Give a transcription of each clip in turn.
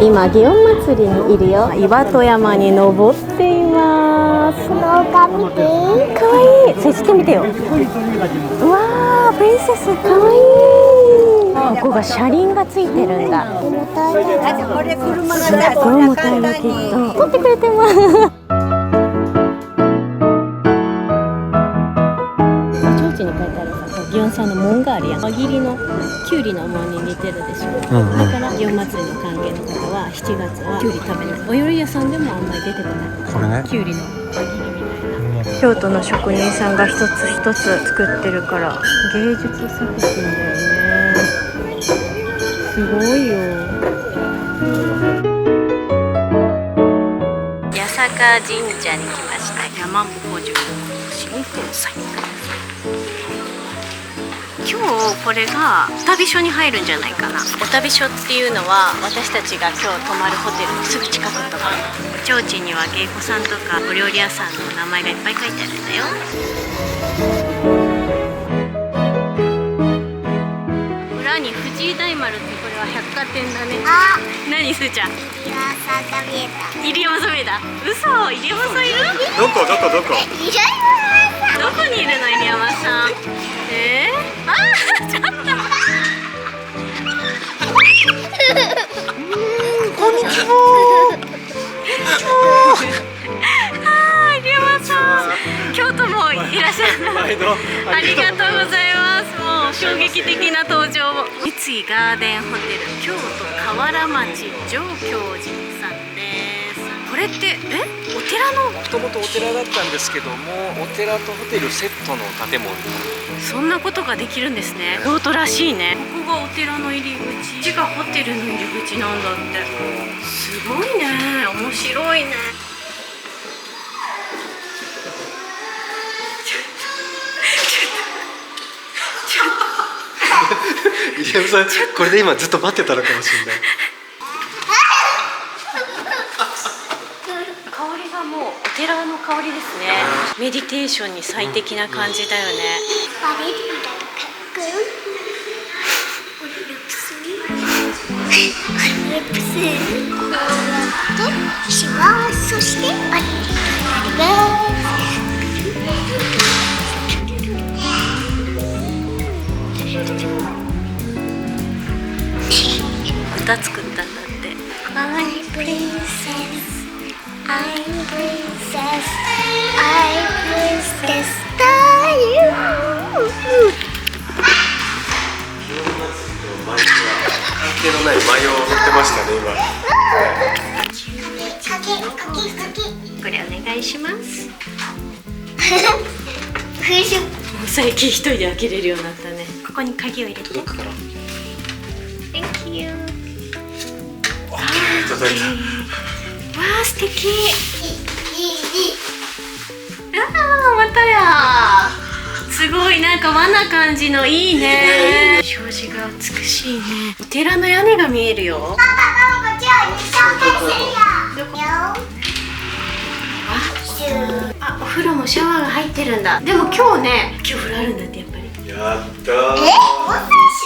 今祇園祭りにいるよ。岩戸山に登っています。この丘見て。かわいい。接してみてよ。うわー、プリンセスかわいい。ここが車輪がついてるんだ。すごい重たいのきっと。取ってくれてます。に書いてあるさ、祇園さんの門があるやん。輪切りのきゅうりの門に似てるでしょ。だから祇園祭りの関係の方は7月はきゅうり食べない。お料理屋さんでもあんまり出てこない。これね。きゅうりの輪切りみたいな。京都の職人さんが一つ一つ作ってるから芸術作品だよね。すごいよ。八坂神社に来ました。山鉾塾新宝祭。今日これがお旅所に入るんじゃないかな。お旅所っていうのは私たちが今日泊まるホテルのすぐ近くのところ。提灯には芸妓さんとかお料理屋さんの名前がいっぱい書いてあるんだよ。裏に藤井大丸って、これは百貨店だね。あ、何すーちゃん。入山さんが見えた。入山さん見えた。嘘、入山さんいる？どこ？入山さん。どこにいるの入山さん。あー、ちょっと。こんにちは。入山さん、京都もいらっしゃる。毎度ありがとうございます。もう衝撃的な登場。三井ガーデンホテル京都河原町上京寺さんです。これってお寺の？もともとお寺だったんですけども、お寺とホテルセットの建物。そんなことができるんですね。京都らしいね。ここがお寺の入り口、こっちがホテルの入り口なんだって。すごいね、面白いね。入山さん、これで今ずっと待ってたのかもしれない。香りがもうお寺の香りですね。メディテーションに最適な感じだよね。バレるみたいな格好。リップス。こうやってします。そしてバレる。歌作ったんだって。I'm princess, I'm princess, I'm princess だよ。関係のない舞を振ってましたね今。これお願いします。よいしょ。もう最近一人で開けれるようになったね。ここに鍵を入れて。届くから。Thank you。届いた。わあ、素敵。ああ、またや。すごい、なんか和な感じのいいね。障子が美しいね。お寺の屋根が見えるよ。パパがこっちを紹介するよ。あ、お風呂もシャワーが入ってるんだ。でも今日ね、今日風呂あるんだってやっぱり。やったー。温泉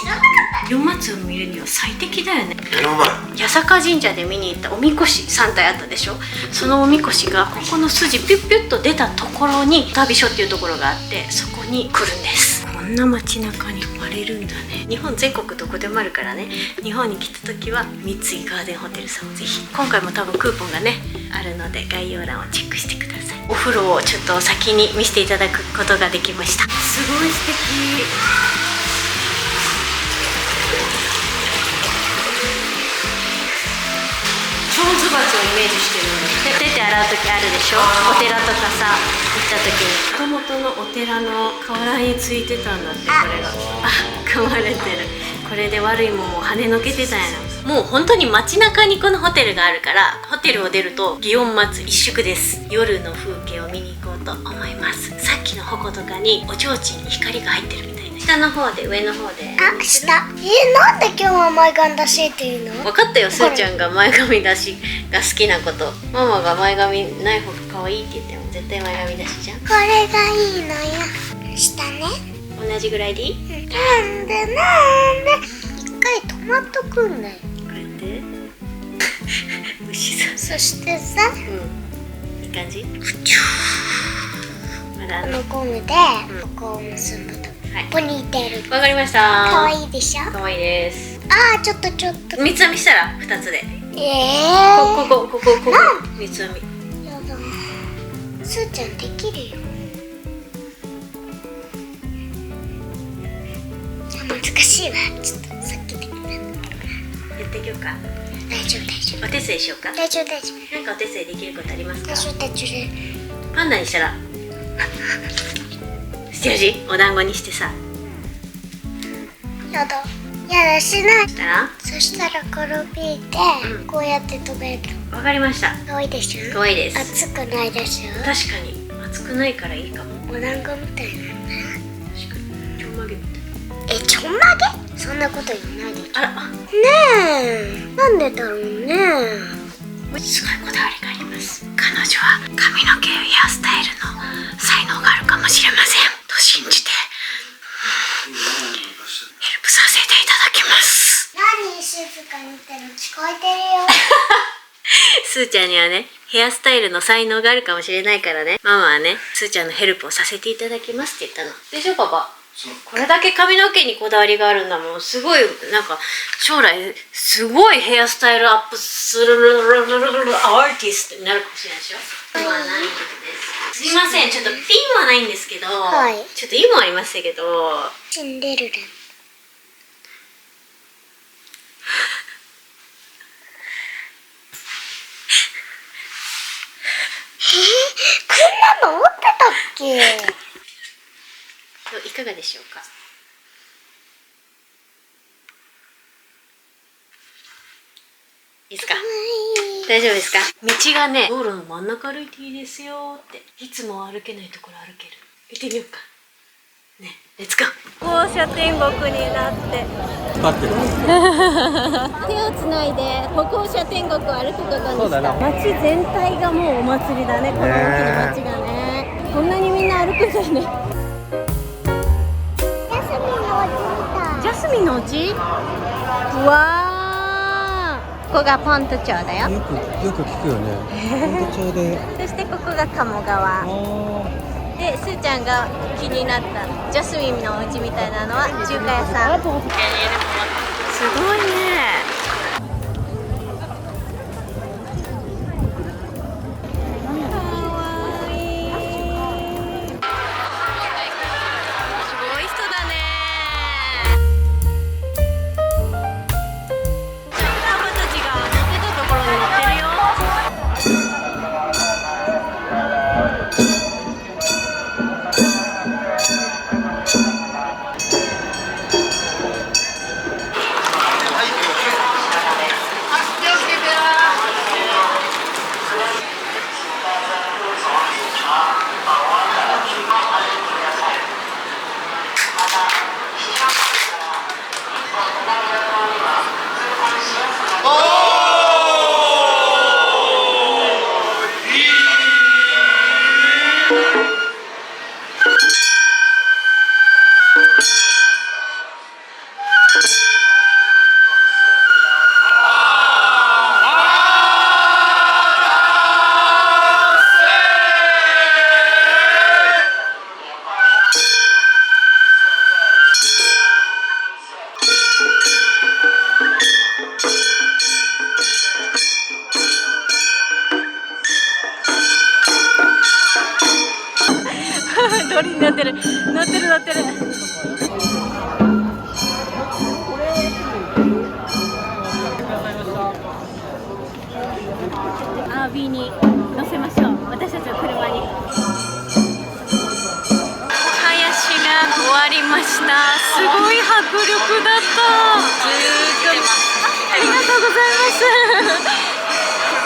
知らなかった。祇園祭を見るには最適だよね。目の前。八坂神社で見に行ったおみこし3体あったでしょ。そのおみこしがここの筋ピュッピュッと出たところに旅所っていうところがあって、そこに来るんです。こんな街中に泊まれるんだね。日本全国どこでもあるからね。日本に来た時は三井ガーデンホテルさんをぜひ。今回も多分クーポンがねあるので概要欄をチェックしてください。お風呂をちょっと先に見せていただくことができました。すごい素敵。蝶ズバチをイメージしてるんだって。手で洗う時あるでしょ。お寺とかさ行った時にもともとのお寺の瓦についてたんだって。これが噛まれてる。これで悪いもんを跳ねのけてたんやな。もう本当に街中にこのホテルがあるから、ホテルを出ると祇園祭一色です。夜の風景を見に行こうと思います。さっきの矛とかにお提灯に光が入ってるみたいな。下の方で上の方で。あ、下。なんで今日は前髪だしっていうの？分かったよ、すーちゃんが前髪だしが好きなこと。ママが前髪ない方が可愛いって言っても絶対前髪だしじゃん。これがいいのよ。下ね。同じぐらいでいい？なんで一回止まっとくんだよ。て牛さん。そしてさ、いい感じ。まだこのゴムでここを結ぶと、ポニーテール。わかりました。可愛いでしょ。可愛いです。あー、ちょっと三つ編みしたら2つで。ここ三つ編み。やだ。すーちゃんできるよ。難しいわ。ちょっとさっきで。やっていこうか。大丈夫。お手伝いしようか。大丈夫。なんかお手伝いできることありますか？大丈夫。パンダにしたらしてほしい。お団子にしてさ。やだしない。したらそしたら転びて、こうやって飛べる。わかりました。可愛いでしょ。可愛いです。熱くないでしょ。確かに熱くないからいいかも。お団子みたいなんだ。確かにちょんまげみたい。ちょんまげ？そんなこと言わないで。あら、ねえ、なんでだろうね。すごいこだわりがあります。彼女は髪の毛やヘアスタイルの才能があるかもしれませんと信じてヘルプさせていただきます。何静かに言ってるの？聞こえてるよ。すーちゃんにはね、ヘアスタイルの才能があるかもしれないからね、ママはね、すーちゃんのヘルプをさせていただきますって言ったの。でしょ、パパ？これだけ髪の毛にこだわりがあるんだもん。すごい、なんか、将来、すごいヘアスタイルアップするアーティストになるかもしれないでしょ。ピンはないんです。すいません、ちょっとピンはないんですけど、はいちょっと今ありましたけど、シンデレラ。こんなの持ってたっけ？いかがでしょうか。いいですか？大丈夫ですか？道がね、道路の真ん中歩いていいですよって。いつも歩けないところ歩ける。行ってみようか。ね、レッツゴー。歩行者天国になって。待ってる。手をつないで歩行者天国を歩くことにした。街全体がもうお祭りだね。この大きな街がね。こんなにみんな歩くんだね。ジャスミンのお家？うわー、ここがポント町だよ。よく聞くよね。ポント町で。そしてここが鴨川で、すーちゃんが気になったジャスミンのお家みたいなのは中華屋さん。すごいね。乗ってる。RV に乗せましょう。私たちの車に。林が終わりました。すごい迫力だった。ずーっとありがとうございます。す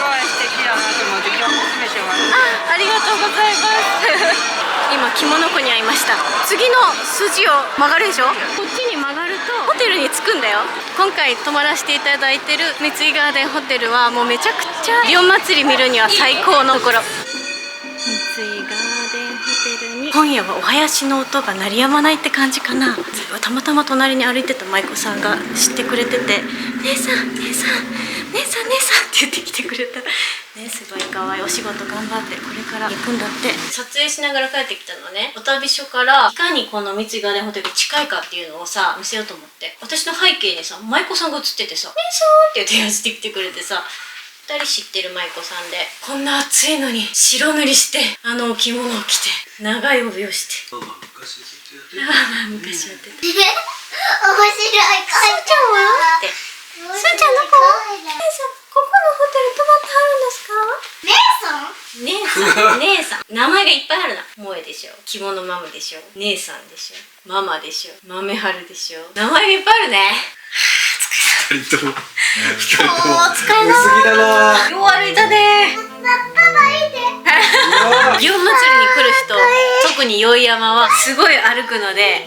ごい素敵だなと思って今日もおすすめしようかな。ありがとうございます。今着物湖に会いました。次の筋を曲がるでしょ。こっちに曲がるとホテルに着くんだよ。今回泊まらせていただいてる三井ガーデンホテルはもうめちゃくちゃ祇園祭り見るには最高のところ。三井ガーデンホテルテルに今夜はお囃子の音が鳴りやまないって感じかな。たまたま隣に歩いてた舞妓さんが知ってくれてて「姉さん姉さん姉さん姉さん」って言ってきてくれたね。すごい可愛い。お仕事頑張ってこれから行くんだって。撮影しながら帰ってきたのね。お旅所からいかにこの三井ガーデンホテル近いかっていうのをさ見せようと思って、私の背景にさ舞妓さんが映っててさ「姉さん」って言ってしてきてくれてさ、2人知ってる舞妓さんで、こんな暑いのに白塗りしてお着物を着て長い帯をして、昔やってた。面白い。すーちゃんはってすーちゃんどこ？姉さんここのホテル泊まってはるんですか？姉さん姉さん名前がいっぱいあるな。萌えでしょ、着物マムでしょ、姉さんでしょ、ママでしょ、豆春でしょ、名前がいっぱいあるね。二人とも疲れた。薄着だな。よう歩いたね。祇園祭りに来る人、特に宵山はすごい歩くので。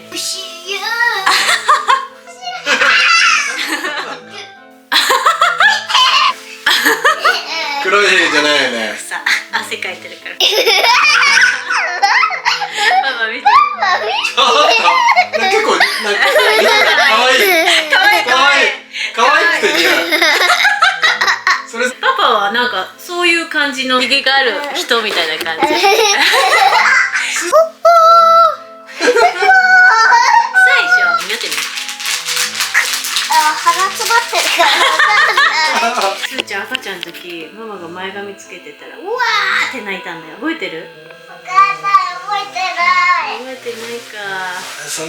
黒いじゃないよね。さ汗かいてるから。ママ見て。結構可愛い可愛くて似合う。それパパはなんかそういう感じのひげがある人みたいな感じ。臭いでしょ。見てみ。鼻詰まってるからわかんない。すーちゃん赤ちゃんの時ママが前髪つけてたらうわーって泣いたんだよ。覚えてる？わかんない、覚えてない。覚えてないか。相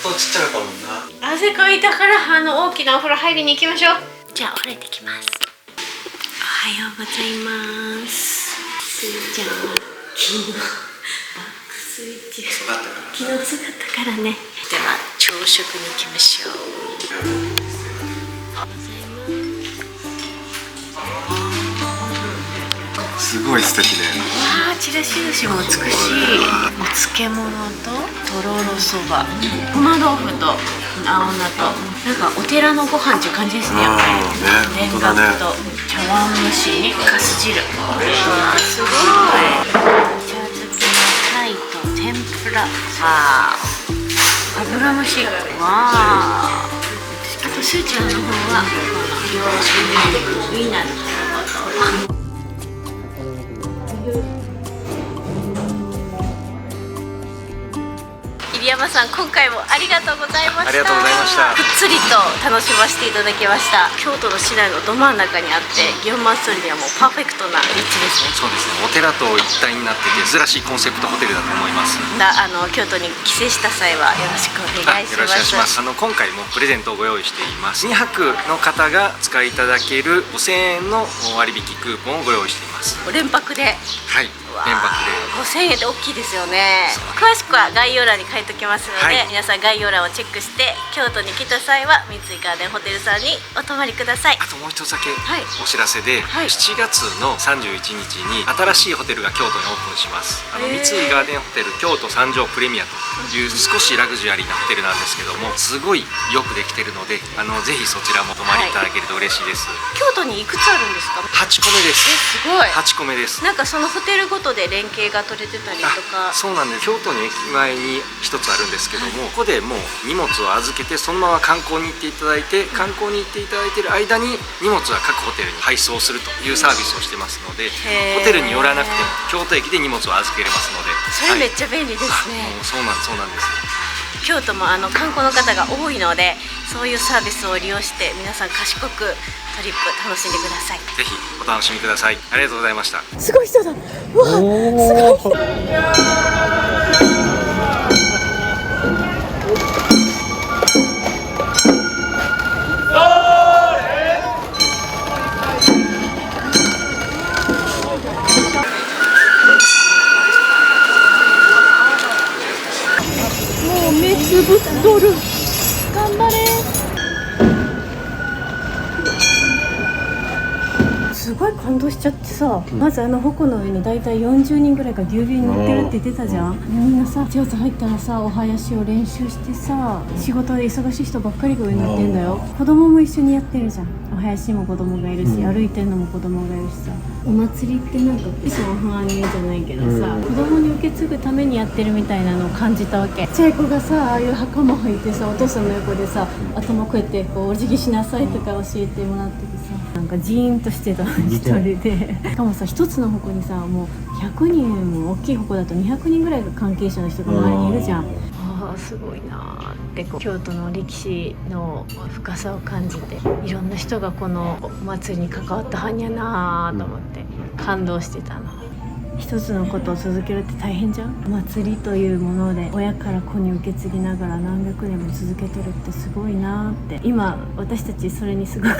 当ちっちゃかったもんな。汗かいたから大きなお風呂入りに行きましょう。じゃあお風呂行ってきます。おはようございます。すーちゃんは昨日バックスイッチ昨日すがったからね。では朝食に行きましょう。すごい素敵ね。わあ、ちらし寿司も美しい。お漬物ととろろそば、ごま豆腐と青菜と、なんかお寺のご飯っていう感じですね。やっぱり田楽と茶碗蒸しにかす汁。わあ、すごい。茶漬け、鯛と天ぷら。ああ、油蒸し。わあ。あとすーちゃんの方はこの洋食ウインナーのこと。入山さん、今回もありがとうございました。ありがとうございました。ぷっつりと楽しませていただきました。京都の市内のど真ん中にあって、祇園祭りにはもうパーフェクトな立地ですね。そうですね。お寺と一体になってて珍しいコンセプトホテルだと思います。京都に帰省した際はよろしくお願いします。よろしくお願いします。今回もプレゼントをご用意しています。2泊の方が使いいただける5000円の割引クーポンをご用意しています。連泊で。はい。連泊で。5000円って大きいですよね。詳しくは概要欄に書いておきますので、はい、皆さん概要欄をチェックして京都に来た際は三井ガーデンホテルさんにお泊まりください。あともう一つだけはいお知らせで、はい、7月の31日に新しいホテルが京都にオープンします。三井ガーデンホテル京都三条プレミアという少しラグジュアリーなホテルなんですけども、すごいよくできてるので、ぜひそちらも泊まりいただけると嬉しいです。京都にいくつあるんですか？8個目です。すごい。8個目です。なんかそのホテルごとで連携が取れてたりとか。そうなんです。京都に駅前に一つあるんですけども、ここでもう荷物を預けてそのまま観光に行っていただいて、観光に行っていただいている間に荷物は各ホテルに配送するというサービスをしてますので、ホテルに寄らなくても京都駅で荷物を預けれますので、それめっちゃ便利ですね。そうなんです。京都も観光の方が多いので、そういうサービスを利用して皆さん賢くトリップ楽しんでください。ぜひお楽しみください。ありがとうございました。すごい人だ。うわ、すごい人。ぶっとる。頑張れ。すすごい感動しちゃってさ、まず矛の上にだいたい40人ぐらいがぎゅうぎゅうに乗ってるって言ってたじゃん。みんなさ1月入ったらさお囃子を練習してさ、仕事で忙しい人ばっかりが上に乗ってんだよ。子供も一緒にやってるじゃん。お囃子も子供がいるし、歩いてるのも子供がいるしさ、お祭りってなんかいつも不安にじゃないけどさ、子供に受け継ぐためにやってるみたいなのを感じたわけ。ちっちゃい子がさああいう袴履いてさ、お父さんの横でさ頭こうやってこうお辞儀しなさいとか教えてもらっててさ、なんかジーンとしてた一人でしかもさ一つの矛にさもう100人も大きい矛だと200人ぐらいが関係者の人が周りにいるじゃん。ああすごいなーってこう京都の歴史の深さを感じて、いろんな人がこのお祭りに関わったはんやなーと思って感動してたの。一つのことを続けるって大変じゃん。お祭りというもので親から子に受け継ぎながら何百年も続けてるってすごいなーって、今私たちそれにすごく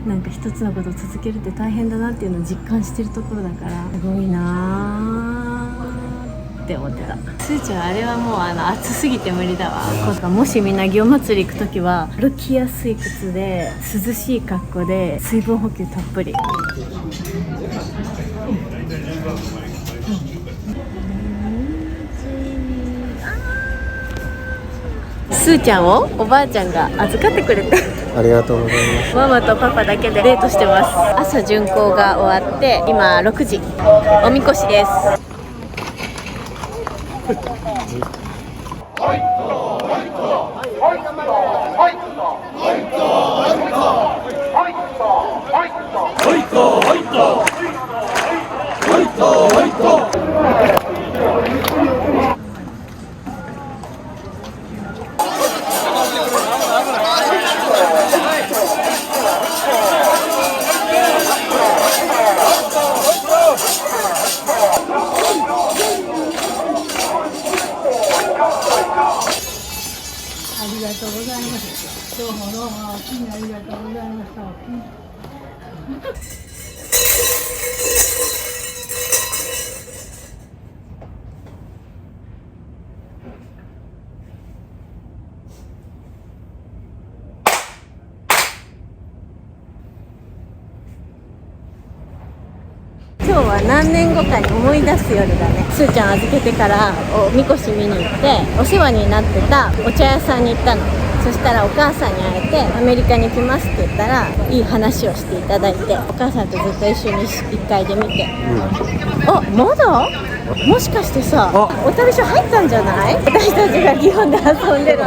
なんか一つのことを続けるって大変だなっていうのを実感してるところだから、すごいなーって思ってた。すーちゃんあれはもう暑すぎて無理だわ。もしみんな祇園祭り行くときは歩きやすい靴で涼しい格好で水分補給たっぷり。すーちゃんをおばあちゃんが預かってくれてありがとうございます。ママとパパだけでデートしてます。朝巡行が終わって今6時おみこしです。ありがとうございます。どうもどうも、ありがとうございました。今日は何年後かに思い出す夜だね。すーちゃん預けてからおみこし見に行ってお世話になってたお茶屋さんに行ったの。そしたらお母さんに会えてアメリカに来ますって言ったらいい話をしていただいて、お母さんとずっと一緒に1階で見て、あ、まだもしかしてさお旅所入ったんじゃない？私たちが祇園で遊んでる